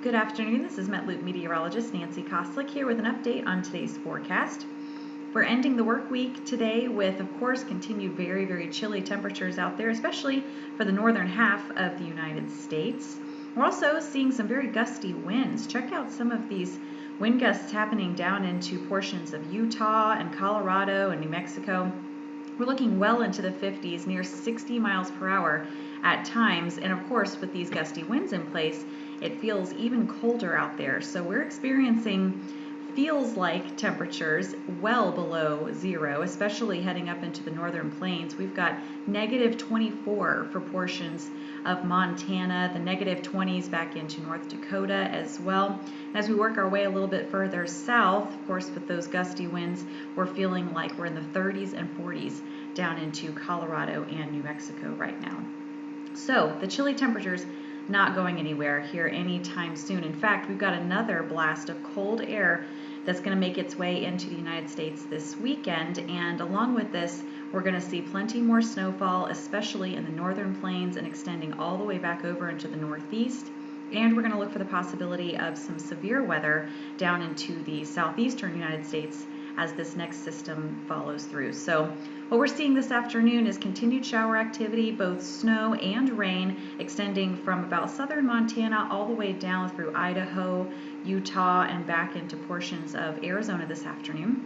Good afternoon, this is MetLoop meteorologist Nancy Koslick here with an update on today's forecast. We're ending the work week today with, of course, continued very chilly temperatures out there, especially for the northern half of the United States. We're also seeing some very gusty winds. Check out some of these wind gusts happening down into portions of Utah and Colorado and New Mexico. We're looking well into the 50s, near 60 miles per hour at times, and of course with these gusty winds in place, it feels even colder out there. So we're experiencing feels like temperatures well below zero, especially heading up into the northern plains. We've got -24 for portions of Montana, the -20s back into North Dakota as well. As we work our way a little bit further south, of course with those gusty winds, we're feeling like we're in the 30s and 40s down into Colorado and New Mexico right now. So the chilly temperatures not going anywhere here anytime soon. In fact, we've got another blast of cold air that's going to make its way into the United States this weekend, and along with this, we're going to see plenty more snowfall, especially in the northern plains and extending all the way back over into the northeast. And we're going to look for the possibility of some severe weather down into the southeastern United States as this next system follows through. So what we're seeing this afternoon is continued shower activity, both snow and rain, extending from about southern Montana all the way down through Idaho, Utah, and back into portions of Arizona this afternoon.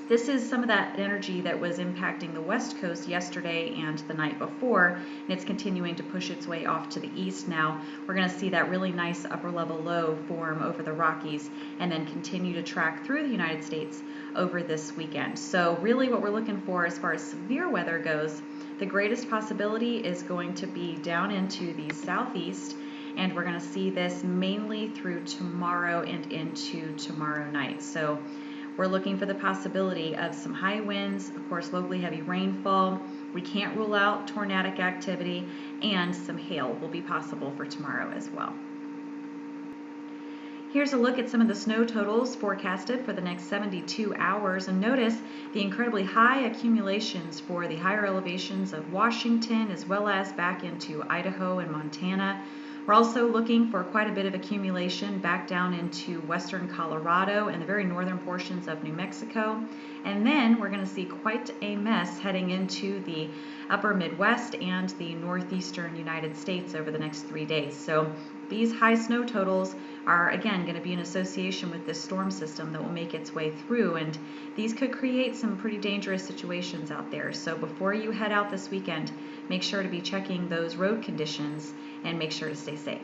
This is some of that energy that was impacting the west coast yesterday and the night before, and it's continuing to push its way off to the east now. We're going to see that really nice upper level low form over the Rockies and then continue to track through the United States over this weekend. So really what we're looking for as far as severe weather goes, the greatest possibility is going to be down into the southeast, and we're going to see this mainly through tomorrow and into tomorrow night. So we're looking for the possibility of some high winds, of course locally heavy rainfall. We can't rule out tornadic activity, and some hail will be possible for tomorrow as well. Here's a look at some of the snow totals forecasted for the next 72 hours, and notice the incredibly high accumulations for the higher elevations of Washington as well as back into Idaho and Montana. We're also looking for quite a bit of accumulation back down into western Colorado and the very northern portions of New Mexico. And then we're going to see quite a mess heading into the upper Midwest and the northeastern United States over the next 3 days. So these high snow totals are again going to be in association with this storm system that will make its way through, and these could create some pretty dangerous situations out there. So before you head out this weekend, make sure to be checking those road conditions and make sure to stay safe.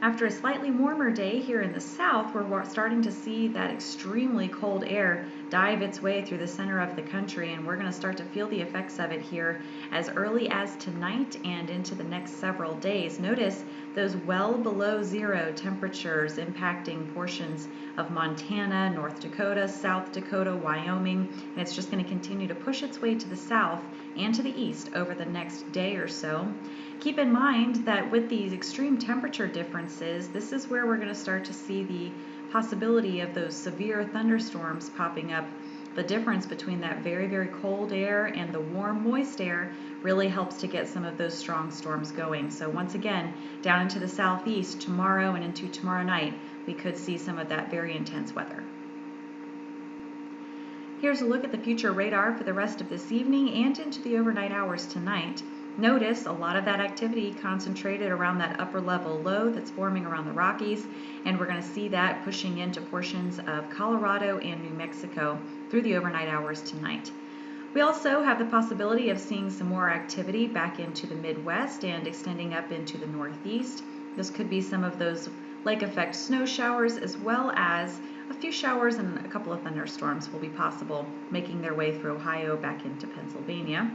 After a slightly warmer day here in the south, we're starting to see that extremely cold air dive its way through the center of the country, and we're going to start to feel the effects of it here as early as tonight and into the next several days. Notice those well below zero temperatures impacting portions of Montana, North Dakota, South Dakota, Wyoming, and it's just going to continue to push its way to the south and to the east over the next day or so. Keep in mind that with these extreme temperature differences, this is where we're going to start to see the possibility of those severe thunderstorms popping up. The difference between that very cold air and the warm, moist air really helps to get some of those strong storms going. So once again, down into the southeast tomorrow and into tomorrow night, we could see some of that very intense weather. Here's a look at the future radar for the rest of this evening and into the overnight hours tonight. Notice a lot of that activity concentrated around that upper level low that's forming around the Rockies, and we're going to see that pushing into portions of Colorado and New Mexico through the overnight hours tonight. We also have the possibility of seeing some more activity back into the Midwest and extending up into the Northeast. This could be some of those lake effect snow showers, as well as a few showers and a couple of thunderstorms will be possible, making their way through Ohio back into Pennsylvania.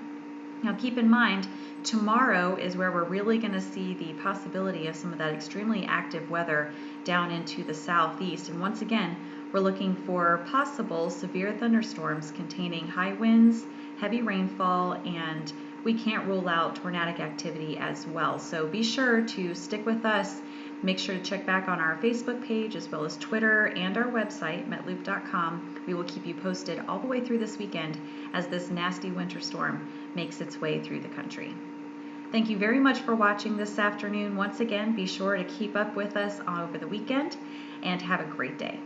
Now keep in mind, tomorrow is where we're really going to see the possibility of some of that extremely active weather down into the southeast. And once again, we're looking for possible severe thunderstorms containing high winds, heavy rainfall, and we can't rule out tornadic activity as well. So be sure to stick with us. Make sure to check back on our Facebook page as well as Twitter and our website, metloop.com. We will keep you posted all the way through this weekend as this nasty winter storm makes its way through the country. Thank you very much for watching this afternoon. Once again, be sure to keep up with us over the weekend and have a great day.